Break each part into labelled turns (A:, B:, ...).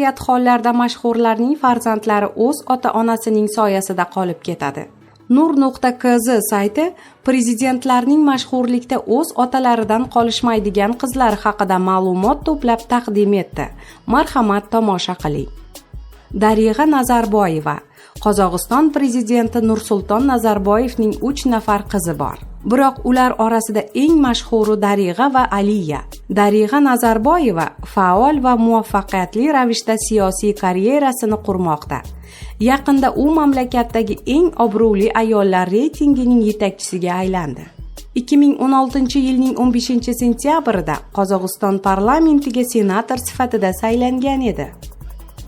A: aksariyat hollarda mashhurlarning farzandlari o'z ota-onasining soyasida qolib ketadi. Nur.kz sayti prezidentlarning mashhurlikda o'z otalaridan qolishmaydigan qizlar haqida ma'lumot to'plab taqdim etdi. Marhamat, tomosha qiling. Darig'a Nazarboyeva. Qozog'iston prezidenti Nursulton Nazarboyevning 3 nafar qizi bor. Biroq ular orasida eng mashhuri Darig'a va Aliya. Darig'a Nazarboyeva faol va muvaffaqiyatli ravishda siyosiy karyerasini qurmoqda. Yaqinda u mamlakatdagi eng obro'li ayollar reytingining yetakchisiga aylandi. 2016-yilning 15-sentyabrida Qozog'iston parlamentiga senator sifatida saylangan edi.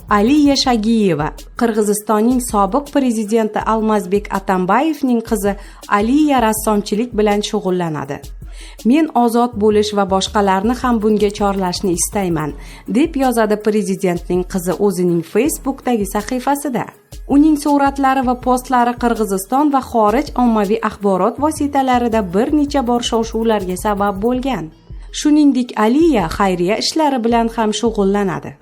A: Aliya Shagiyeva, Qirg'izistonning sobiq prezidenti Almazbek Atambayevning qizi Aliya rassomchilik bilan shug'ullanadi. Men ozod bo'lish va boshqalarni ham bunga chorlashni istayman, deb yozadi prezidentning qizi o'zining Facebook'dagi sahifasida. Uning suratlari va postlari Qirg'iziston va xorij ommaviy axborot vositalarida bir necha bor shov-shuvlarga sabab bo'lgan. Shuningdek, Aliya xayriya ishlari bilan ham shug'ullanadi.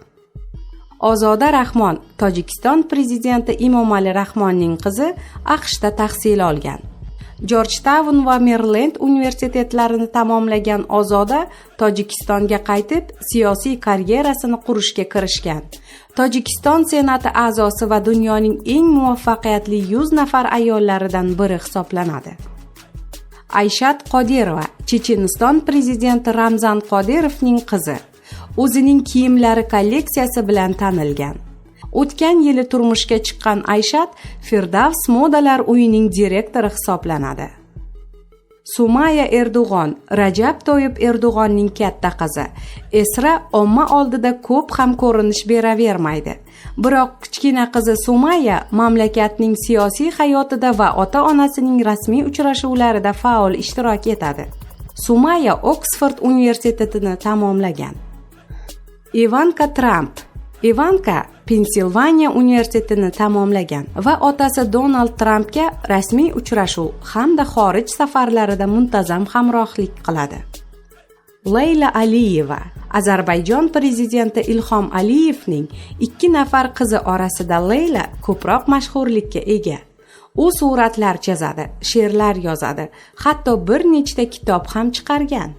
A: Ozoda Rahmon, Tojikiston prezidenti Emomali Rahmonning qizi, AQShda tahsil olgan. Georgetown va Maryland universitetlarini tamomlagan Ozoda Tojikistonga qaytib, siyosiy karyerasini qurishga kirishgan. Tojikiston senati a'zosi va dunyoning eng muvaffaqiyatli 100 nafar ayollaridan biri hisoblanadi. Ayshat Qodirova, Checheniston prezidenti Ramzan Qodirovning qizi. O'zining kiyimlari kolleksiyasi bilan tanilgan. O'tgan yili turmushga chiqqan Ayshat Firdavs modalar uyining direktori hisoblanadi. Sumaya Erdo'g'on, Rajab Toyib Erdo'g'onning katta qizi. Esra omma oldida ko'p ham ko'rinish beravermaydi. Biroq kichkina qizi Sumaya mamlakatning siyosiy hayotida va ota-onasining rasmiy uchrashuvlarida faol ishtirok etadi. Sumaya Oksford universitetini tamomlagan. Ivanka Trump. Ivanka Pensilvaniya universitetini tamomlagan va otasi Donald Trampga rasmiy uchrashuv hamda xorij safarlarida muntazam hamrohlik qiladi. Leyla Aliyeva. Ozarbayjon prezidenti Ilhom Aliyevning 2 nafar qizi orasida Leyla ko'proq mashhurlikka ega. U suratlar chizadi, she'rlar yozadi, hatto bir nechta kitob ham chiqargan.